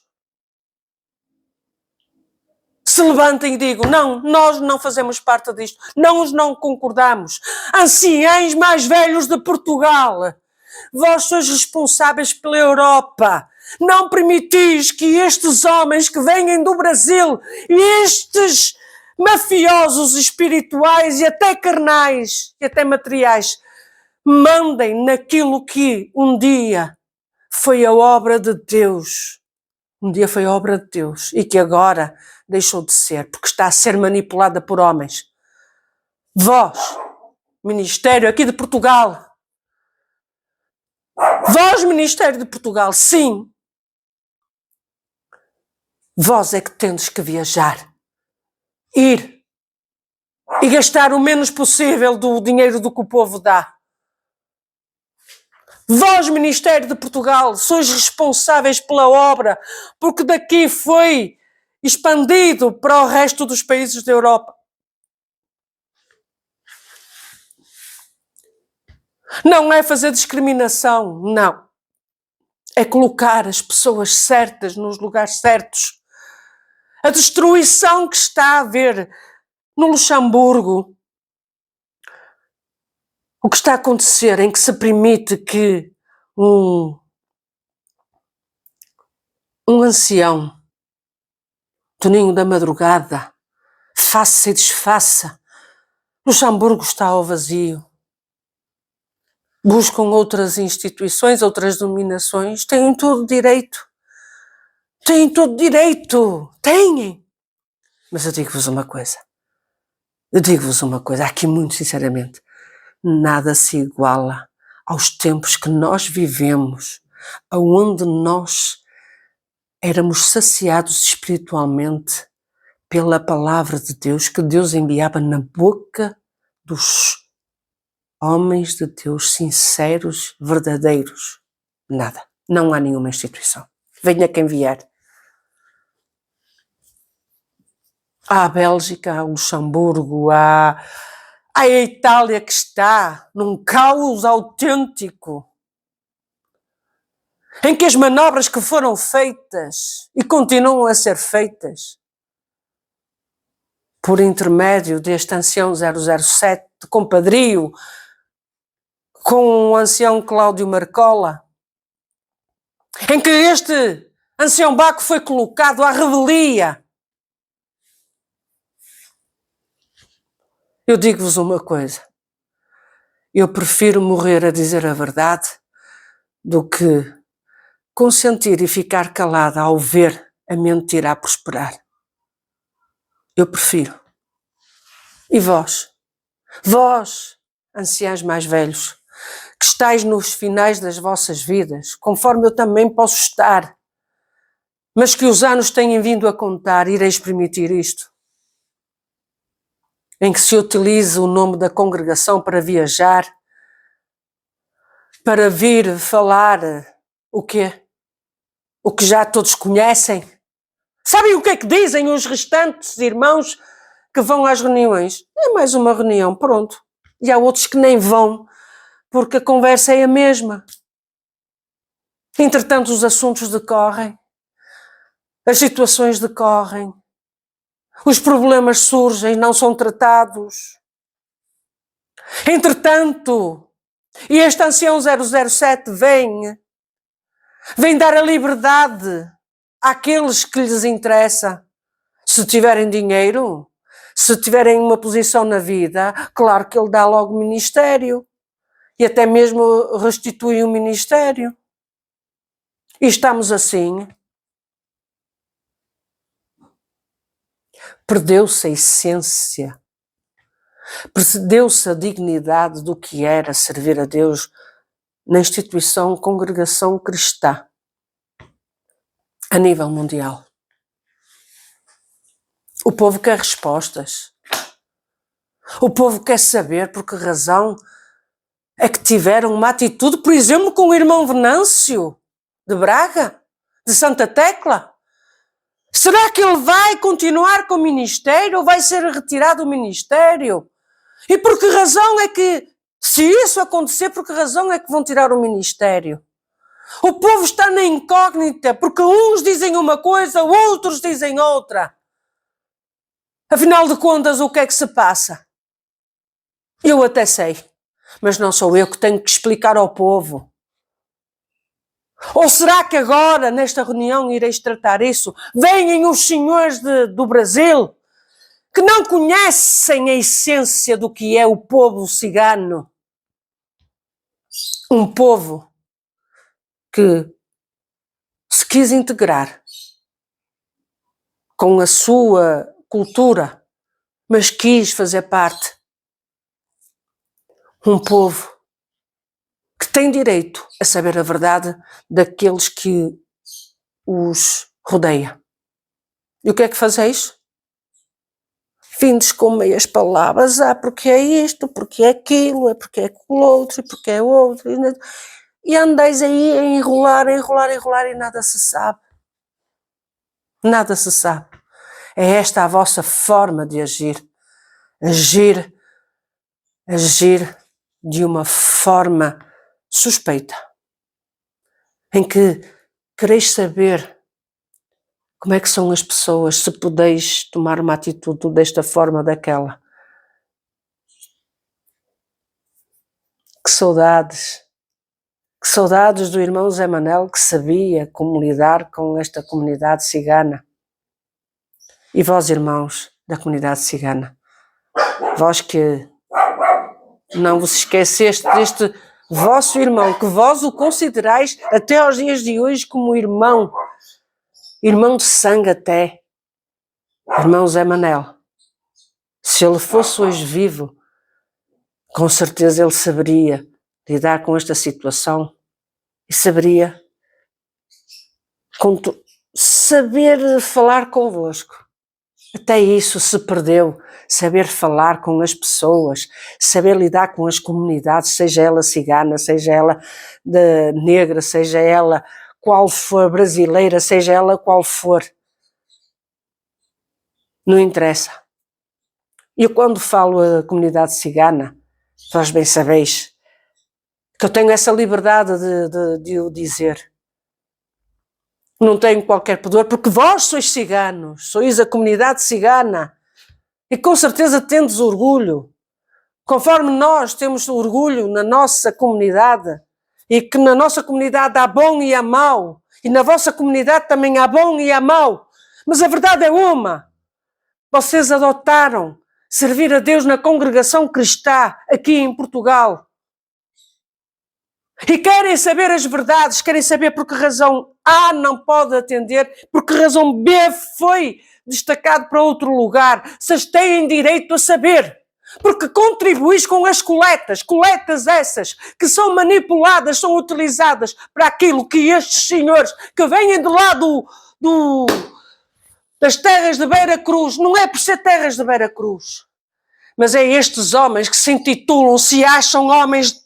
se levantem e digam, não, nós não fazemos parte disto, não concordamos. Anciães mais velhos de Portugal, vós sois responsáveis pela Europa. Não permitis que estes homens que vêm do Brasil, estes mafiosos espirituais e até carnais, e até materiais, mandem naquilo que um dia foi a obra de Deus. Um dia foi a obra de Deus e que agora deixou de ser, porque está a ser manipulada por homens. Vós, Ministério aqui de Portugal, vós, Ministério de Portugal, sim, vós é que tendes que viajar, ir e gastar o menos possível do dinheiro do que o povo dá. Vós, Ministério de Portugal, sois responsáveis pela obra, porque daqui foi expandido para o resto dos países da Europa. Não é fazer discriminação, não. É colocar as pessoas certas nos lugares certos. A destruição que está a haver no Luxemburgo, o que está a acontecer em que se permite que um ancião, Toninho da Madrugada, faça e desfaça. Luxemburgo está ao vazio. Buscam outras instituições, outras dominações, têm todo direito. Têm todo direito. Têm. Mas eu digo-vos uma coisa. Aqui muito sinceramente, nada se iguala aos tempos que nós vivemos, aonde nós éramos saciados espiritualmente pela palavra de Deus que Deus enviava na boca dos homens de Deus sinceros, verdadeiros. Nada. Não há nenhuma instituição. Venha quem vier. Há a Bélgica, há o Luxemburgo, há a Itália que está num caos autêntico, em que as manobras que foram feitas e continuam a ser feitas por intermédio deste ancião 007, de compadrio, com o ancião Cláudio Marcola, em que este ancião Baco foi colocado à revelia. Eu digo-vos uma coisa, eu prefiro morrer a dizer a verdade do que consentir e ficar calada ao ver a mentira a prosperar. Eu prefiro. E vós, anciãos mais velhos, que estáis nos finais das vossas vidas, conforme eu também posso estar, mas que os anos têm vindo a contar, ireis permitir isto? Em que se utilize o nome da congregação para viajar, para vir falar o quê? O que já todos conhecem? Sabem o que é que dizem os restantes irmãos que vão às reuniões? É mais uma reunião, pronto. E há outros que nem vão, porque a conversa é a mesma. Entretanto, os assuntos decorrem, as situações decorrem, os problemas surgem, não são tratados. Entretanto, e este ancião 007 vem dar a liberdade àqueles que lhes interessa. Se tiverem dinheiro, se tiverem uma posição na vida, claro que ele dá logo ministério e até mesmo restitui o ministério. E estamos assim. Perdeu-se a essência, perdeu-se a dignidade do que era servir a Deus na instituição congregação cristã a nível mundial. O povo quer respostas. O povo quer saber por que razão é que tiveram uma atitude, por exemplo, com o irmão Venâncio de Braga, de Santa Tecla. Será que ele vai continuar com o ministério ou vai ser retirado do ministério? E por que razão é que, se isso acontecer, por que razão é que vão tirar o ministério? O povo está na incógnita, porque uns dizem uma coisa, outros dizem outra. Afinal de contas, o que é que se passa? Eu até sei, mas não sou eu que tenho que explicar ao povo. Ou será que agora, nesta reunião, ireis tratar isso? Vêm os senhores do Brasil, que não conhecem a essência do que é o povo cigano. Um povo que se quis integrar com a sua cultura, mas quis fazer parte. Um povo que tem direito a saber a verdade daqueles que os rodeia. E o que é que fazeis? vindos com meias palavras, porque é isto, porque é aquilo, é porque é aquilo outro, e porque é outro, e andais aí a enrolar e nada se sabe. Nada se sabe. É esta a vossa forma de agir. Agir de uma forma suspeita, em que quereis saber como é que são as pessoas, se podeis tomar uma atitude desta forma ou daquela. Que saudades do irmão Zé Manel, que sabia como lidar com esta comunidade cigana. E vós, irmãos da comunidade cigana, vós que não vos esqueceste deste vosso irmão, que vós o considerais até aos dias de hoje como irmão de sangue até, irmão Zé Manel. Se ele fosse hoje vivo, com certeza ele saberia lidar com esta situação e saberia saber falar convosco. Até isso se perdeu, saber falar com as pessoas, saber lidar com as comunidades, seja ela cigana, seja ela negra, seja ela qual for, brasileira, seja ela qual for. Não interessa. E eu quando falo a comunidade cigana, vós bem sabeis que eu tenho essa liberdade de o dizer. Não tenho qualquer pudor, porque vós sois ciganos, sois a comunidade cigana, e com certeza tendes orgulho, conforme nós temos orgulho na nossa comunidade, e que na nossa comunidade há bom e há mau, e na vossa comunidade também há bom e há mau, mas a verdade é uma, vocês adotaram servir a Deus na congregação cristã aqui em Portugal, e querem saber as verdades, querem saber por que razão A não pode atender, por que razão B foi destacado para outro lugar. Vocês têm direito a saber, porque contribuís com as coletas essas que são manipuladas, são utilizadas para aquilo que estes senhores que vêm de lá das terras de Beira Cruz, não é por ser terras de Beira Cruz, mas é estes homens que se intitulam, se acham homens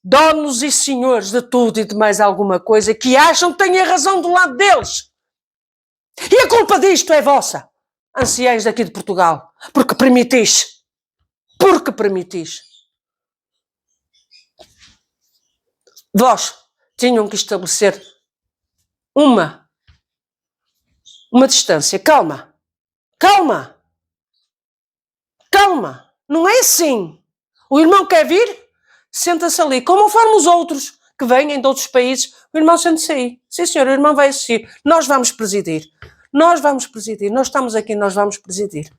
donos e senhores de tudo e de mais alguma coisa, que acham que têm a razão do lado deles. E a culpa disto é vossa, anciães daqui de Portugal, porque permitis. Vós tinham que estabelecer uma distância. Calma. Não é assim. O irmão quer vir? Senta-se ali, conforme os outros que vêm de outros países, o irmão senta-se aí. Sim, senhor, o irmão vai assistir. Nós vamos presidir. Nós estamos aqui, nós vamos presidir.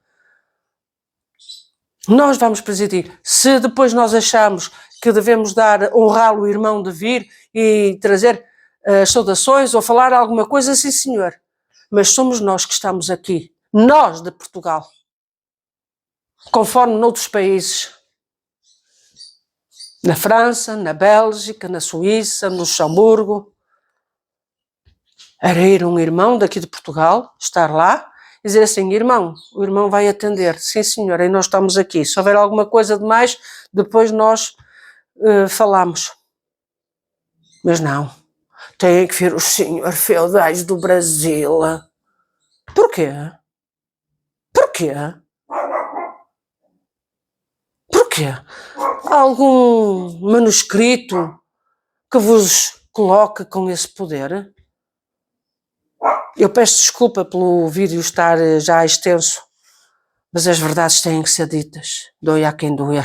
Se depois nós achamos que devemos honrar o irmão de vir e trazer as saudações ou falar alguma coisa, sim, senhor. Mas somos nós que estamos aqui. Nós de Portugal. Conforme noutros países. Na França, na Bélgica, na Suíça, no Luxemburgo. Era ir um irmão daqui de Portugal, estar lá, e dizer assim, irmão, o irmão vai atender. Sim, senhor, e nós estamos aqui. Se houver alguma coisa de mais, depois nós falamos. Mas não. Têm que vir os senhores feudais do Brasil. Porquê? Há algum manuscrito que vos coloque com esse poder? Eu peço desculpa pelo vídeo estar já extenso, mas as verdades têm que ser ditas, doe a quem doer.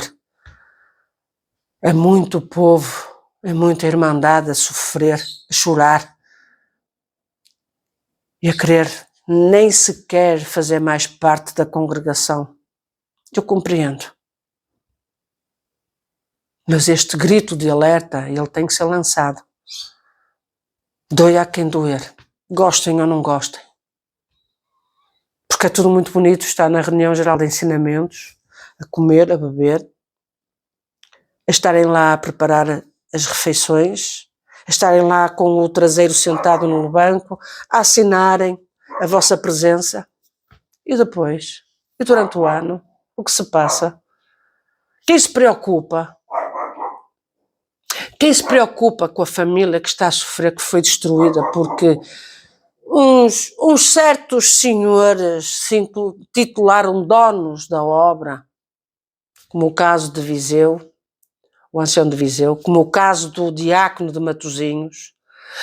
É muito povo, é muita irmandade a sofrer, a chorar e a querer nem sequer fazer mais parte da congregação. Eu compreendo. Mas este grito de alerta, ele tem que ser lançado. Doe a quem doer, gostem ou não gostem. Porque é tudo muito bonito estar na reunião geral de ensinamentos, a comer, a beber, a estarem lá a preparar as refeições, a estarem lá com o traseiro sentado no banco, a assinarem a vossa presença. E depois, E durante o ano, o que se passa? Quem se preocupa? Quem se preocupa com a família que está a sofrer, que foi destruída porque uns certos senhores se titularam donos da obra, como o caso de Viseu, o ancião de Viseu, como o caso do diácono de Matosinhos,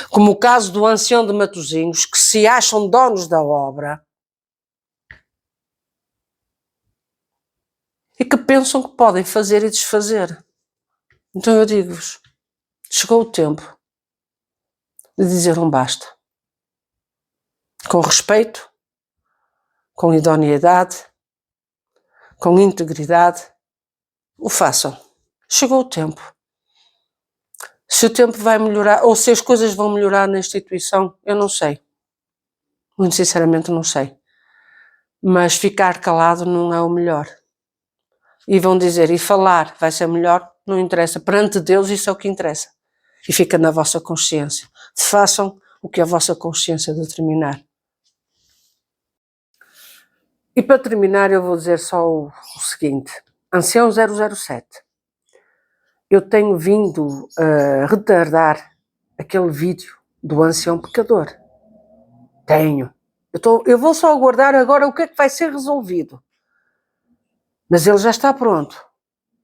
como o caso do ancião de Matosinhos, que se acham donos da obra e que pensam que podem fazer e desfazer. Então eu digo-vos, chegou o tempo de dizer um basta. Com respeito, com idoneidade, com integridade, o façam. Chegou o tempo. Se o tempo vai melhorar, ou se as coisas vão melhorar na instituição, eu não sei. Muito sinceramente não sei. Mas ficar calado não é o melhor. E vão dizer, e falar vai ser melhor, não interessa. Perante Deus isso é o que interessa. E fica na vossa consciência. Façam o que a vossa consciência determinar. E para terminar eu vou dizer só o seguinte. Ancião 007. Eu tenho vindo a retardar aquele vídeo do ancião pecador. Tenho. Eu vou só aguardar agora o que é que vai ser resolvido. Mas ele já está pronto.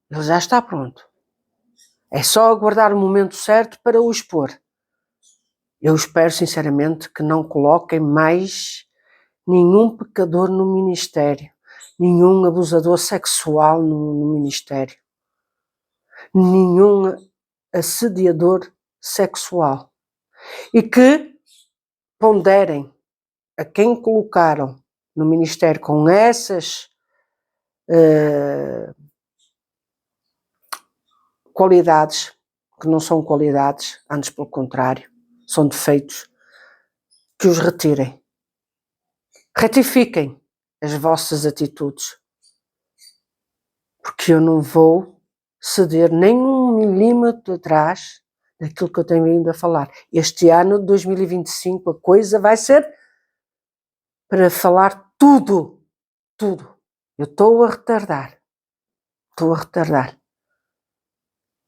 Ele já está pronto. É só aguardar o momento certo para o expor. Eu espero sinceramente que não coloquem mais nenhum pecador no ministério, nenhum abusador sexual no ministério, nenhum assediador sexual. E que ponderem a quem colocaram no ministério com essas qualidades, que não são qualidades, antes pelo contrário, são defeitos, que os retirem. Retifiquem as vossas atitudes, porque eu não vou ceder nem um milímetro atrás daquilo que eu tenho vindo a falar. Este ano de 2025 a coisa vai ser para falar tudo. Eu estou a retardar,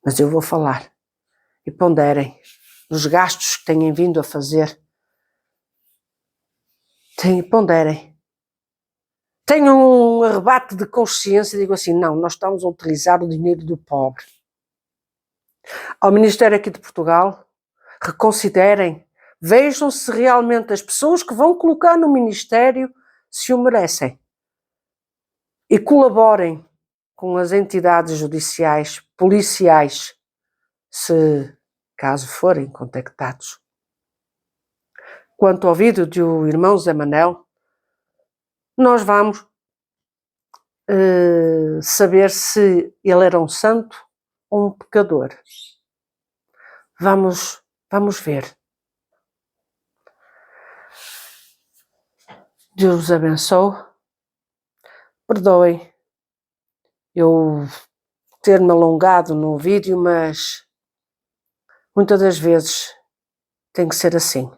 mas eu vou falar. E ponderem os gastos que têm vindo a fazer. Ponderem. Tenham um arrebate de consciência e digo assim, não, nós estamos a utilizar o dinheiro do pobre. Ao Ministério aqui de Portugal, reconsiderem, vejam se realmente as pessoas que vão colocar no Ministério se o merecem. E colaborem com as entidades judiciais, policiais, se caso forem contactados. Quanto ao vídeo do irmão Zé Manel, nós vamos saber se ele era um santo ou um pecador. Vamos ver. Deus os abençoe. Perdoem eu ter-me alongado no vídeo, mas muitas das vezes tem que ser assim.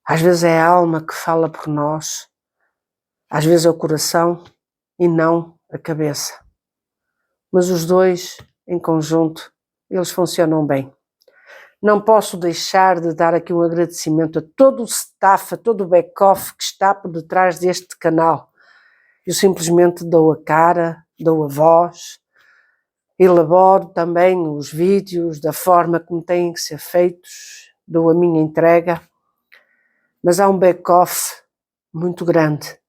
Às vezes é a alma que fala por nós, às vezes é o coração e não a cabeça. Mas os dois, em conjunto, eles funcionam bem. Não posso deixar de dar aqui um agradecimento a todo o staff, a todo o back-off que está por detrás deste canal. Eu simplesmente dou a cara, dou a voz, elaboro também os vídeos da forma como têm que ser feitos, dou a minha entrega, mas há um back-off muito grande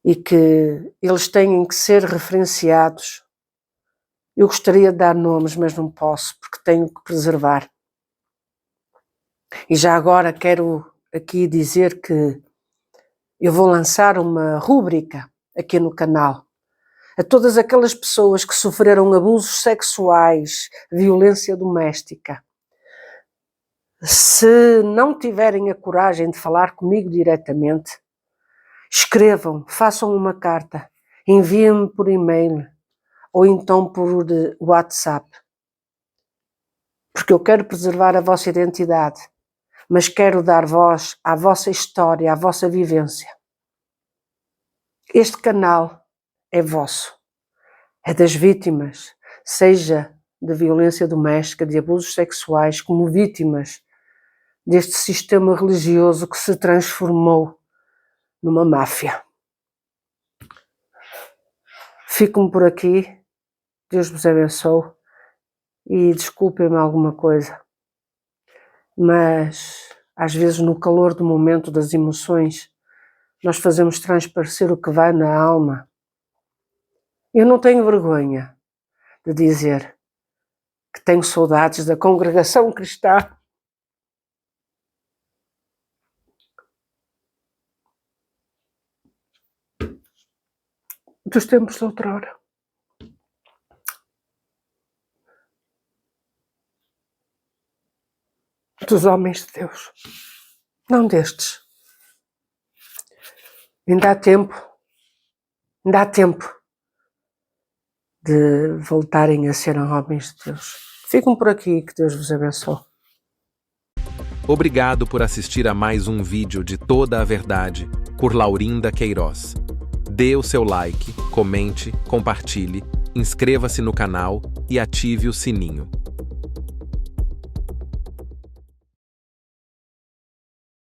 e que eles têm que ser referenciados. Eu gostaria de dar nomes, mas não posso, porque tenho que preservar. E já agora quero aqui dizer que eu vou lançar uma rúbrica aqui no canal a todas aquelas pessoas que sofreram abusos sexuais, violência doméstica. Se não tiverem a coragem de falar comigo diretamente, escrevam, façam uma carta, enviem-me por e-mail ou então por WhatsApp. Porque eu quero preservar a vossa identidade, mas quero dar voz à vossa história, à vossa vivência. Este canal é vosso, é das vítimas, seja de violência doméstica, de abusos sexuais, como vítimas deste sistema religioso que se transformou numa máfia. Fico-me por aqui, Deus vos abençoe e desculpem-me alguma coisa, mas às vezes no calor do momento das emoções nós fazemos transparecer o que vai na alma. Eu não tenho vergonha de dizer que tenho saudades da congregação cristã, dos tempos de outrora. Dos homens de Deus, não destes. Ainda há tempo de voltarem a serem homens de Deus. Ficam por aqui, que Deus vos abençoe. Obrigado por assistir a mais um vídeo de Toda a Verdade, por Laurinda Queiroz. Dê o seu like, comente, compartilhe, inscreva-se no canal e ative o sininho.